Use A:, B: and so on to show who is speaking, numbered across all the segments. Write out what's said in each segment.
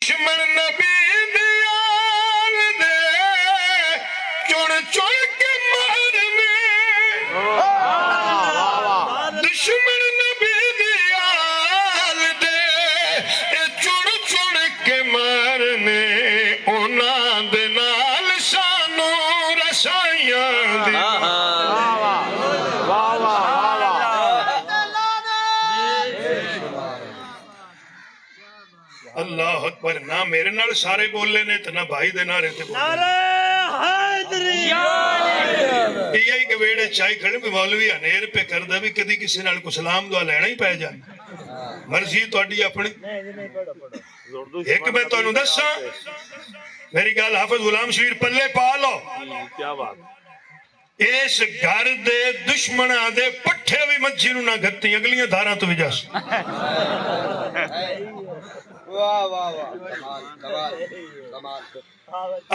A: دشمن نبی دیال دے چن چن کے مارنے دشمن نبی دیال دے چن چن کے مارنے اونا دے نال سانو رسائیاں دی اللہ اکبر نہ میرے نال سارے بولے نے تو نہ بھائی دے نعرے تے بولے یہی کہ ویڑے چائی کھڑے بھی مولوی انیر پہ کردہ بھی کدی کسی نال کو سلام دعا لینا ہی پہ جانا مرضی تو اڈی اپنی ایک میں تو انہوں دسا میری گال حافظ غلام شبیر پلے پالو
B: کیا بات
A: اس گھر دے دشمنہ دے پٹھے بھی مجھینوں نہ گھتی اگلیاں دھاراں تو بھی جاس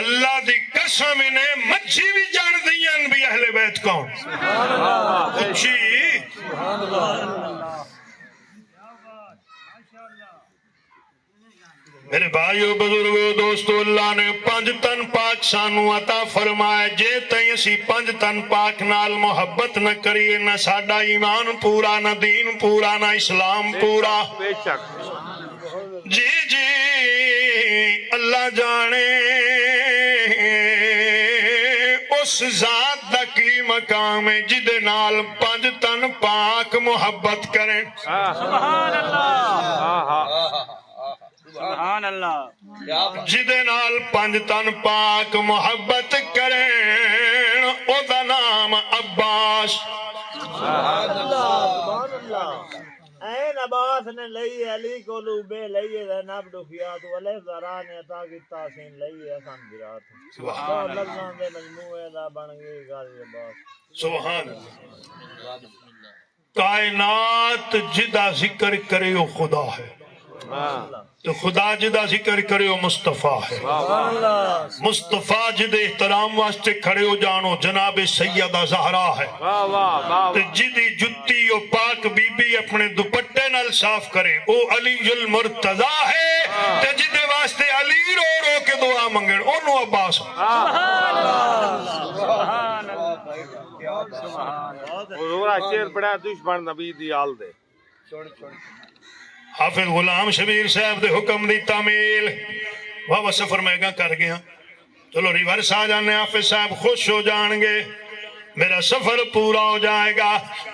A: اللہ دی قسم انہیں مجھی بھی جان دیا بھی اہل بیت کون اچھی میرے بھائیو بزرگو دوستو اللہ نے 5 تن پاک سانو عطا فرمائے جے تائیں اسی 5 تن پاک نال محبت نہ کریے نہ ساڈا ایمان پورا نہ دین پورا نہ اسلام پورا
B: بے شک
A: جی جی اللہ جانے اس ذات دا کی مقام ہے جدے نال 5 تن پاک محبت کریں
B: سبحان اللہ سبحان اللہ
A: جدے نال 5 تن پاک محبت کریں او دا نام عباس
C: سبحان اللہ این عباس نے لئی علی کو لوبے لئی زینب دخیات والے زران عطا کی تاسین لئی احسان برات سبحان اللہ لفظان دے مجموعے دا بن گئی غازی عباس
A: سبحان اللہ کائنات جدا ذکر کرے وہ خدا ہے تو خدا جدا ذکر کرے وہ مصطفیٰ ہے مصطفیٰ جدے احترام واسطے کھڑے ہو جانو جناب سیدہ زہرا ہے تو جدی جتی و پاک بی بی اپنے دوپٹے نال صاف کرے وہ علی المرتضی ہے تو جدے واسطے علی رو رو کے دعا منگن انہوں عباس
B: حضورہ شیر پڑھا دشمن نبی دی آل دے
A: حافظ غلام شبیر صاحب دے حکم دی تعمیل وہ سفر میں گا کر گیا چلو ریورس آ جانے حافظ صاحب خوش ہو جان گے میرا سفر پورا ہو جائے گا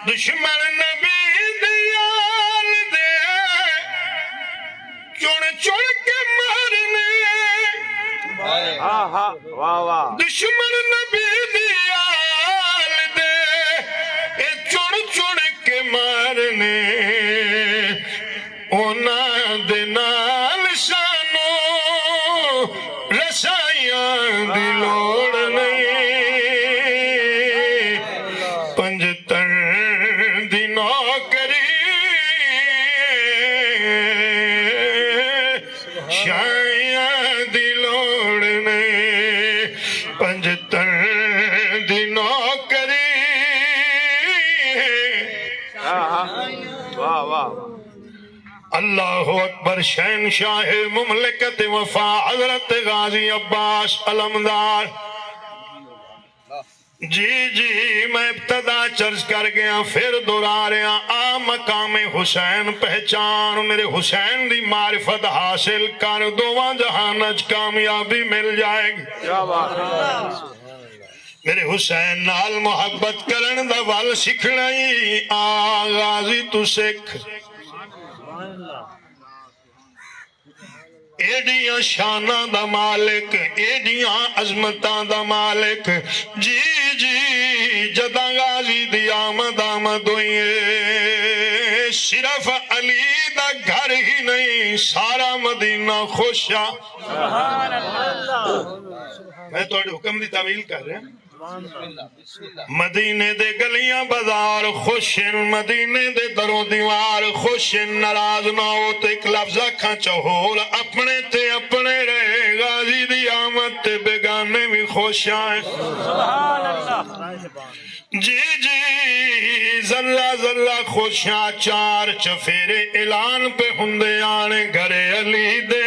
A: دشمن نبی دیال دے چن چن کے مارنے دشمن نبی دیال دے چن چن کے مارنے اونا دے نال سانو رسائیاں دی لوڑ نہیں 5 تن دی نوکری شایاں دی لوڑ نہیں 5 تن دی نوکری
B: واہ واہ
A: اللہ اکبر شہنشاہ مملکت وفا حضرت غازی عباس علمدار جی جی میں ابتدا چرچ کر گیا پھر دورا رہا آ مقام حسین پہچان میرے حسین دی معرفت حاصل کر دواں جہانج کامیابی مل جائے گی میرے حسین نال محبت کرن دا ول سکھنا ہی آ غازی تو سکھ ایڈیاں شانہ دا مالک ایڈیاں عظمتاں دا مالک جی جی جدہ غازی دی آمد ہوئیے صرف علی دا گھر ہی نہیں سارا مدینہ خوشا میں تو حکم دی تعمیل کر رہے ہیں مدینے دے گلیاں بازار خوشن مدینے دے دروں دیوار خوشن ناراض نہ ہو تے ایک لفظ کھا چہول اپنے تے اپنے رہے غازی دی آمد تے بیگانے بھی خوش آئے جی جی ذرہ ذرہ خوشاں چار چفیرے اعلان پہ ہندے آنے گھرے علی دے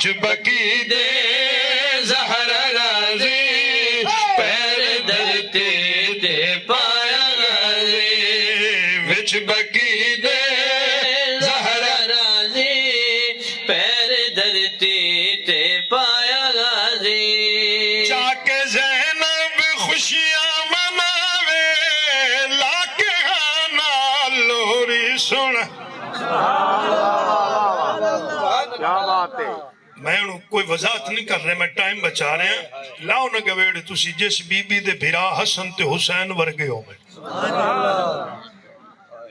A: وچ بکی دے زہر غازی پیر دھرتی تے پایا غازی وچ بکی دے زہر
D: غازی پیر دھرتی تے پایا غازی
A: چاک زینب خوشیاں مناوے لاکے نال لوری سن
B: کیا بات ہے
A: میں انہوں کوئی وضاحت نہیں کر رہے میں ٹائم بچا رہے ہیں لاؤ نہ گویڑ تسی جس بی بی دے بھرا حسن تے حسین ورگے ہو میں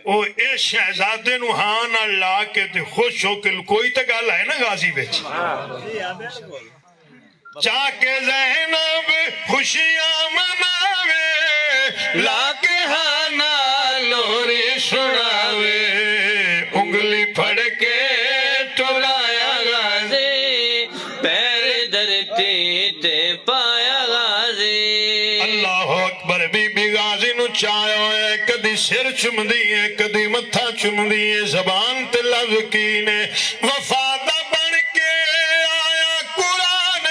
A: او اے شہزادے نو ہاں نہ لا کے تے خوش ہو کے کوئی تے گل ہے نا غازی وچ چاکے زینب خوشیاں مناوے لاکے ہاں نہ لوری سناوے انگلی پھڑ کے ٹرایا غازی
D: پیر دھرتی تے پایا غازی
A: اللہ اکبر بی بی غازی نو چاہو ہے کدی سر چم دیئے کدی متھا چم دیئے زبان تے لفظ کینے وفادہ بن کے آیا قرآن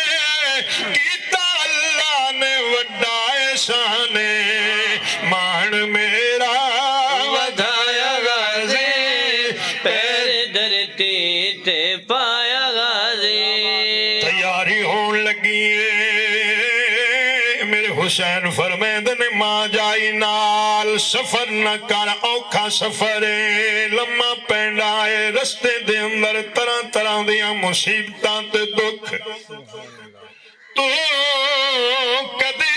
A: کیتا اللہ نے وڈا احسان مان میرا ودھایا غازی
D: پیر دھرتی تے پایا غازی
A: تیاری ہون لگی میرے حسین فرمیند نے ماں جائی نال سفر نہ کر اوکھا سفر لمحہ پینڈا ہے رستے دے اندر طرح طرح دیا مصیبتاں تے دکھ تو کدی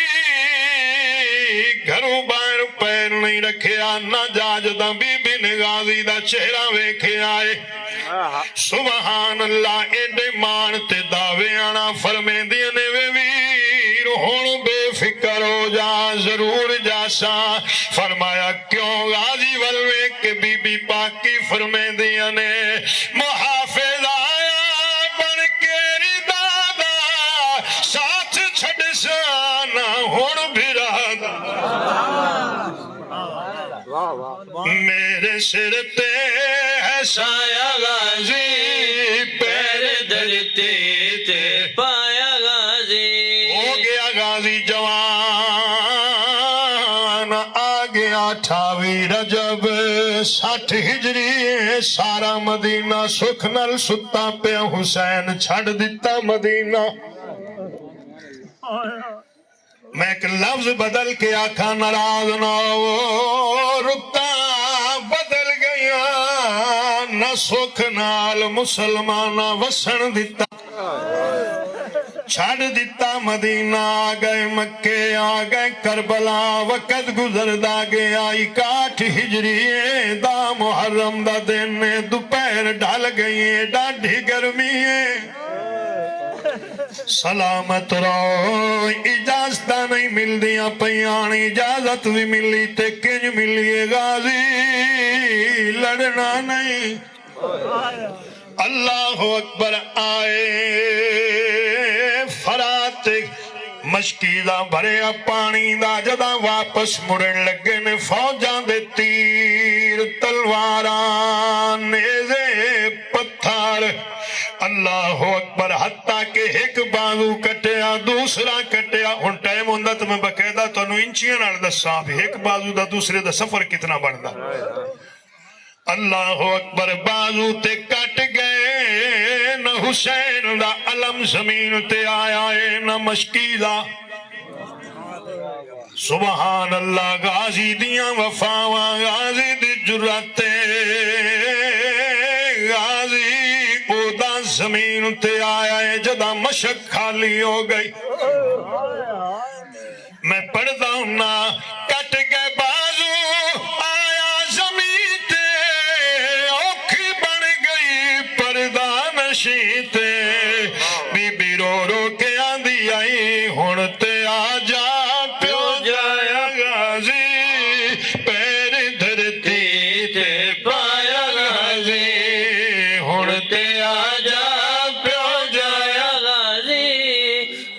A: گھروں باہر پیر نہیں رکھیا نہ جاجدہ بی بی نے غازی دا چہرہ ویکھے آئے سبحان اللہ ایڈے مان تے دعوے آنا فرمیندیاں نے وے ویر ہون بے فکر ہو جا ضرور جاسا فرمایا کیوں غازی والوے کے بی بی پاکی فرمیندیاں نے محافظ آیا بن کے ردادا ساتھ چھڑ سانا ہون بھرادا میرے سر تے ہے سایہ غازی پیر
D: دھرتی تے پایا غازی
A: ہو گیا غازی جوان آ گیا 28 رجب 60 ہجری سارا مدینہ سکھ نل ستا پہ حسین چھڑ دیتا مدینہ میں ایک لفظ بدل کے آکھا ناراض نہ ہو رتا بدل گیا نہ سکھ نال مسلمانہ وسن دیتا چھڑ دیتا مدینہ آ گئے مکے آ گئے کربلا وقت گزر دا گیا 61 ہجری دا محرم دا دن دوپہر ڈھل گئی ڈاڈھی گرمی سلامت رہو اجازت نہیں مل دیا پیان اجازت بھی ملی تے کنج ملی غازی لڑنا نہیں اللہ اکبر آئے فرات مشکی دا بھرے پانی دا جدا واپس مڑن لگے نے فوجاں دے تیر تلواران نیزے پتھر اللہ اکبر حتیٰ کہ ایک بازو کٹیا دوسرا کٹیا ان ٹائم ہوندہ تو میں بقیدہ تو انہوں انچیاں نال دساں بھی ایک بازو دا دوسرے دا سفر کتنا بڑھدا اللہ اکبر بازو تے کٹ گئے نہ حسین دا علم زمین تے آیا ہے نہ مشکی دا سبحان اللہ غازی دیاں وفاواں غازی دی جراتے غازی اودا زمین تے آیا ہے جدا مشک خالی ہو گئی میں پڑھتا ہوں نا کٹ گئے بازو آیا زمین تے اوکھی بن گئی پردہ نشیتے بی بی رو رو کے آندھی آئی ہونتے آ جا پیو جایا غازی پیر دھرتی تے پایا غازی ہونتے آ جا پیو جایا
D: غازی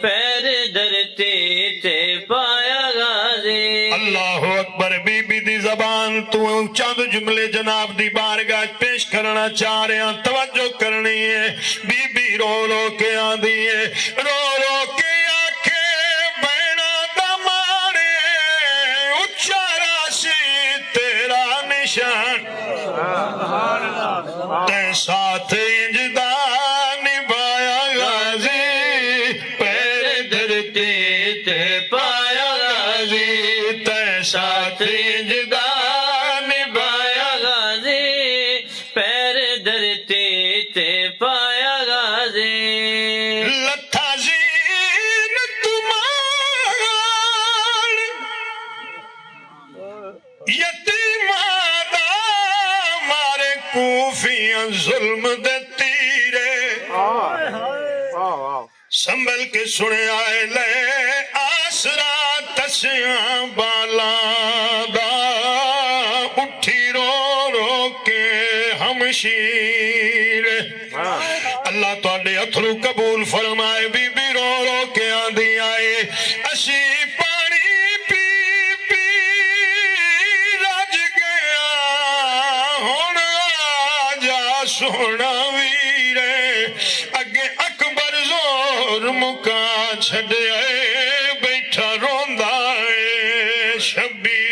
D: پیر دھرتی تے پایا غازی
A: اللہ اکبر بی بی دی زبان تو چند جملے جناب دی بارگاہ پیش کرنا چاہ رہے ہیں، توجہ کرنی ہے۔ بی بی رو رو کے آندھی ہے، رو رو کے آکھے بینا دمارے اچارا سی تیرا نشان تے ساتھ انجدہ نبھایا غازی پیر
D: دھرتی تے پایا غازی
A: تے ساتھ
D: انجدہ نبھایا غازی پیر دھرتی تے پایا غازی
A: لتھا زین تمہار یتیمہ دا مارے کوفیاں ظلم دے تیرے سنبھل کے سنے آئے لے آسرا تسیاں بالا دا اٹھی رو رو کے ہمشیر اللہ تواڈے اتھرو قبول فرمائے بی بی رو رو کے آندھی آئے اسی پانی پی پی رج گیا ہونا جا سونا ویرے اگے اکبر زور مکا چھڑے بیٹھا روندا ہے شبی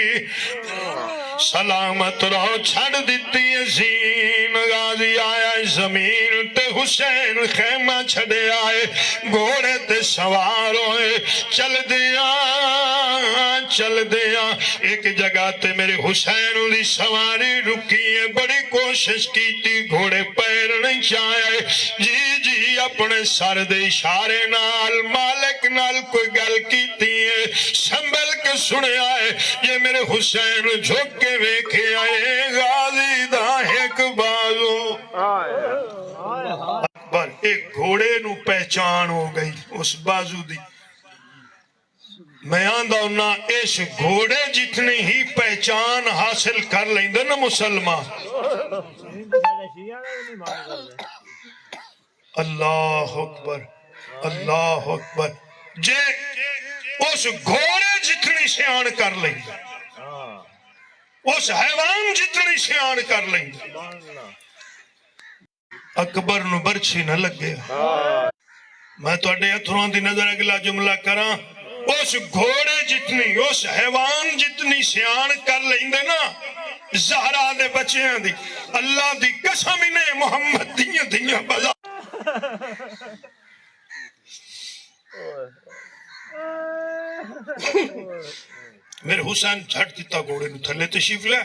A: سلامت رہو چھڑ دیتی زین غازی آیا زمین تے حسین خیمہ چھڑے آئے گھوڑے تے سوار ہوئے چل دیا ایک جگہ تے میرے حسین دی سواری رکی ہے بڑی کوشش کی تھی گھوڑے پیر نہیں چاہے جی اپنے سر دے اشارے نال مالک نال کوئی گل کی تھی ہے سنبھل کے سنے آئے یہ میرے حسین جھک کے ویکھے آئے غازی دا ایک بازو اکبر ایک گھوڑے نو پہچان ہو گئی اس بازو دی میں آندہ ہونا اس گھوڑے جتنی ہی پہچان حاصل کر لیں دے نا مسلمان اللہ اکبر اللہ اکبر جے اس گھوڑے جتنی سیان کر لیں اس حیوان جتنی سیان کر لیں اکبر نو برچھی نہ لگے میں تو اڈے اتھروں دی نظر اگلا جملہ کراں اس گھوڑے جتنی اس حیوان جتنی سیان کر لیں دے نا زہرا دے بچیاں دی اللہ دی قسم انہیں محمد دیاں بزا میرے حسین جھٹ دیتا گھوڑے نو تھلے تشریف لے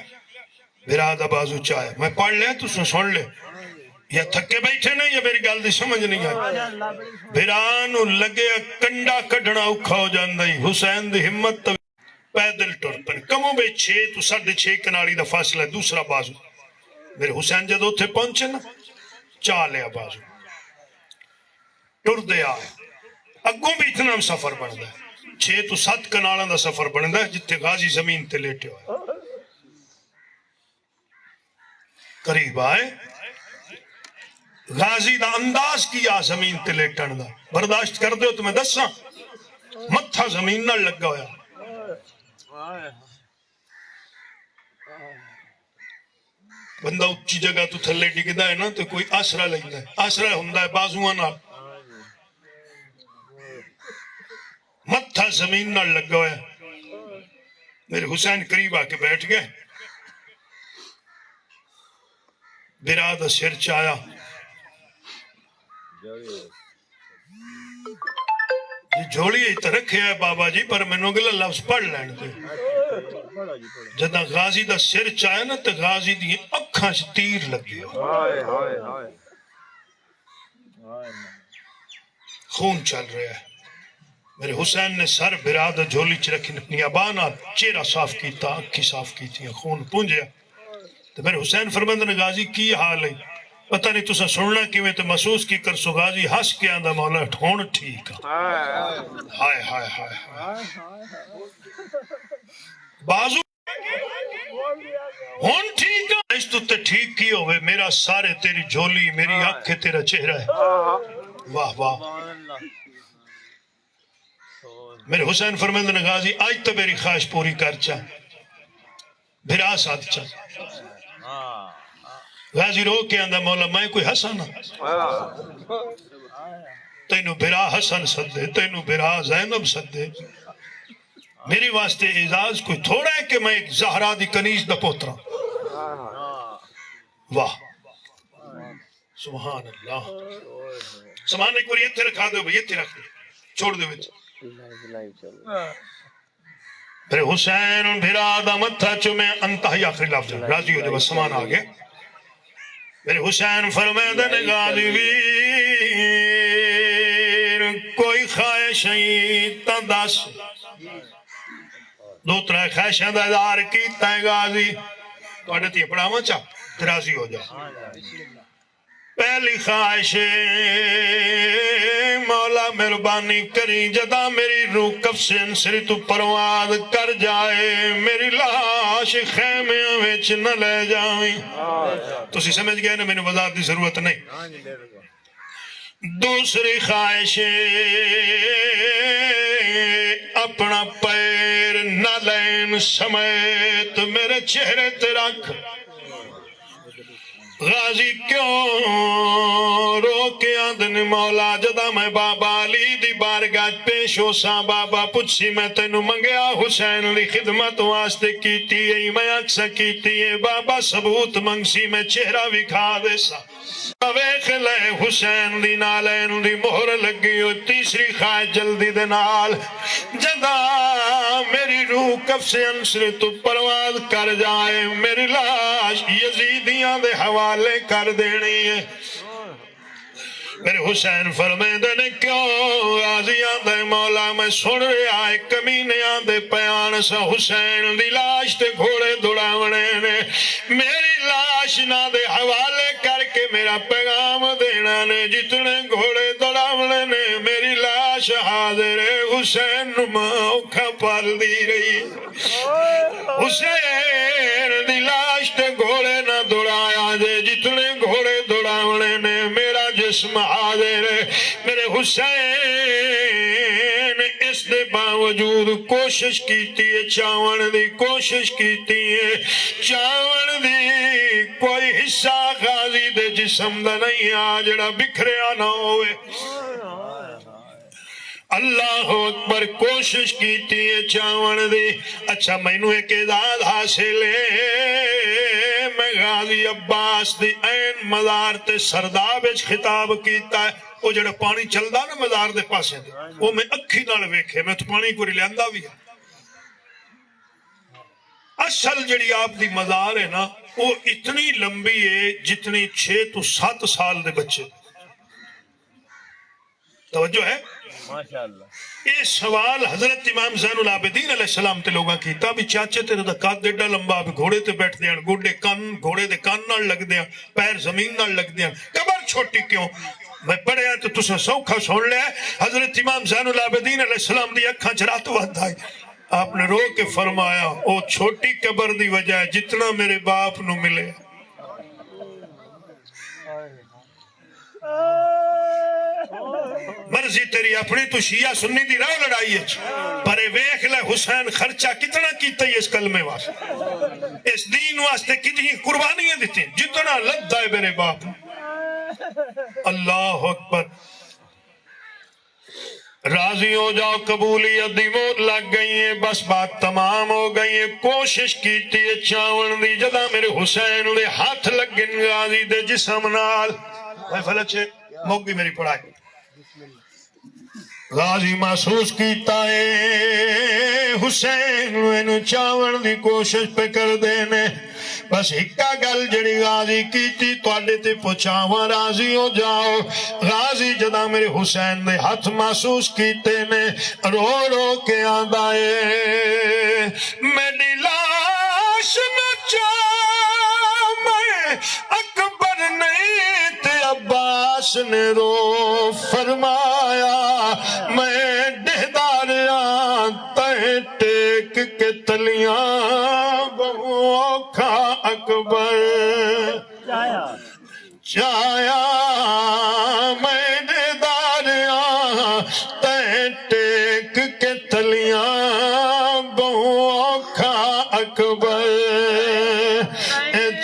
A: برادہ بازو چاہے میں پڑھ لے تو سن لے یا تھکے بیٹھے نہیں یا میری گل دی سمجھ نہیں آئی بھرانو لگے کنڈا کڈنا اوکھا ہو جاندائی حسین دی ہمت پیدل ٹر پر کموں بے 6 تو 6.5 کنالی دا فاصلہ دوسرا بازو میرے حسین جدو تھے پہنچے نا چاہ لیا بازو ٹر دے آئے اگوں بھی اتنا سفر بڑھتا ہے 6 تو 7 کنالاں دا سفر بڑھتا ہے جتے غازی زمین تے لیٹے ہوئے قریب آئے غازی دا انداز کیا زمین تے لیٹن دا برداشت کر دے ہو تو میں دساں متھا زمین نہ لگا ہویا بندہ اچھی جگہ تو تھلے ڈگدا ہے نا تو کوئی آسرا لگتا ہے آسرا ہوندا ہے بازوان نال متھا زمین نہ لگا ہویا میرے حسین قریب آ کے بیٹھ گئے برادہ سر چایا یہ جھوڑی ہی تو رکھے ہے بابا جی پر میں نوگلہ لفظ پڑھ لین دے جدہ غازی دا سر چاہے نا تو غازی دی اکھاں سے تیر لگی خون چل رہا ہے میرے حسین نے سر برادہ جھولی چ رکھی اپنی ابانا چہرہ صاف کیتا اکھی صاف کیتی خون پونجیا تو میرے حسین فرمند نے غازی کی حال ہے پتہ نہیں تسا سننا کیویں تے محسوس کی کر سو غازی ہس کے آندا مولا ٹھون ٹھیک ہائے ہائے ہائے بازو ہون ٹھیک ہے اس تو تے ٹھیک کی ہوئے میرا سارے تیری جھولی میری آنکھیں تیرا چہرہ ہے واہ واہ میرے حسین فرمند نے غازی آج تو میری خواہش پوری کر چاہ بھرا ساتھ چل غازی رو کے آندہ مولا میں کوئی حسن تینو بھرا حسن سدے تینو بھرا زینب سدے میری واسطے اعزاز کوئی تھوڑا ہے کہ میں ایک زہرا دی کنیز دا پوترا واہ سبحان اللہ سامان ایک بار یہ تھے رکھا دو یہ تھے رکھ دو چھوڑ دو میرے حسین بھرا دا متھا چمے انتہی آخری لفظ راضی ہو جب سامان آگے میرے حسین فرمیدہ نے غازی ویر کوئی خواہش نہیں تنداس دو ترہ خواہشیں دا ادار کیتا ہے غازی تو اڈتی پڑا مچا راضی ہو جا پہلی خواہش مولا مہربانی کری جدا میری روح کفس انسری تو پرواز کر جائے میری لاش خیمے وچ نہ لے جائیں تو اسی سمجھ گئے نا میں نے وضاحت دی ضرورت نہیں دوسری خواہش اپنا پیر نہ لین سمیت میرے چہرے تے رکھ غازی کیوں رو کے آندن مولا جدا میں بابا علی دی بارگاہ پیش ہو سا بابا پچھی میں تینو منگیا حسین دی خدمت واسطے کیتی ہے میں اکسا کیتی ہے بابا ثبوت منگسی میں چہرہ وکھا دے سا ویخ لے حسین دی نالین دی مہر لگی ہو تیسری خواہش جلدی دے نال جدا میری روح کفس انسر تو پرواز کر جائے میری لاش یزیدیاں دے حوالے کر دینی ہے میرے حسین فرمیدہ نے کیوں غازیاں دے مولا میں سن رہا ہے کمینیاں دے پیان سا حسین دی لاش تے گھوڑے دوڑاونے نے میری لاش نہ دے حوالے کر کے میرا پیغام دینا نے جتنے گھوڑے دوڑاونے نے میری لاش حاضر حسین موکھا پال دی رہی حسین دی لاش تے گھوڑے نہ دوڑایا دے جتنے گھوڑے دوڑاونے نے میرا جسم حاضر ہے میرے حسین اس دے باوجود کوشش کیتی ہے چاون دی کوشش کیتی ہے چاون دی کوئی حصہ غازی دے جسم دا نہیں آجڑا بکھریا نہ ہوئے اللہ اکبر کوشش کیتی ہے چاون دی اچھا مینو ایک اعزاز حاصل ہے میں غازی عباس دی این مزار تے سرداب اچ خطاب کیتا ہے وہ جڑا پانی چلدا نا مزار دے پاسے دے وہ میں اکھی نال ویکھے میں تو پانی کو لیاندا بھی ہے اصل جڑی آپ دی مزار ہے نا وہ اتنی لمبی ہے جتنی 6 تو 7 سال دے بچے توجہ ہے یہ سوال حضرت امام زین العابدین علیہ السلام تے لوگاں کیتا بھی چاچے تیرے دا قد ایڈا لمبا بھی گھوڑے تے بیٹھ دیاں گوڑے کان گھوڑے دے کان نال لگ دیاں پیر زمین نال لگ دیاں قبر چھوٹی کیوں میں پڑھیا تو تسا سوکھا سن لیا حضرت امام زین العابدین علیہ السلام دی اکھاں چ رات وحد آئی آپ نے رو کے فرمایا او چھوٹی قبر دی وجہ ہے جتنا میرے باپ نو ملے مرضی تیری اپنی تو شیعہ سنی دی راہ لڑائی ہے پر ویکھ لے حسین خرچہ کتنا کیتا ہے اس کلمے واسطے اس دین واسطے کتنی قربانیاں دیتی جتنا لدہ ہے میرے باپ اللہ اکبر راضی ہو جاؤ قبولیت دی موت لگ گئی ہے بس بات تمام ہو گئی ہے کوشش کیتی ہے چاون دی جدا میرے حسین دے ہاتھ لگن غازی دے جسم نال بھائی فلچے موقعی میری پڑھائی غازی محسوس کیتا ہے حسین وینو چاون دی کوشش پہ کر دینے بس ہکا گل جڑی غازی کیتی توڑے تے پچھاواں راضی ہو جاؤ غازی جدا میرے حسین دے ہاتھ محسوس کیتے نے رو رو کے آندائے میری لاش نہ چاہ میں اکبر نہیں تے عباس نے رو فرمایا میں دہداریاں تے ٹیک کے تلیاں بہو کھا اکبر چایا میں دہداریاں تے ٹیک کے تلیاں بہو کھا اکبر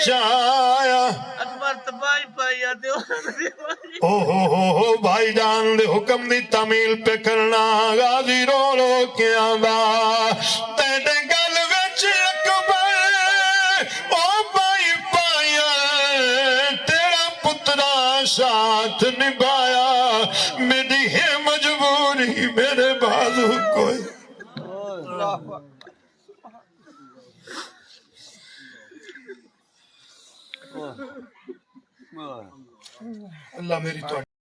A: آیا
C: اکبر تباہی پائی آتے
A: ہو بھائی جان دے حکم دی تعمیل پہ کرنا غازی رو رو کے آندا تیرے گل وچ اکبر او بھائی پایا تیرا پترا ساتھ نبھایا میری ہے مجبوری میرے بازو کوئی اللہ میری تو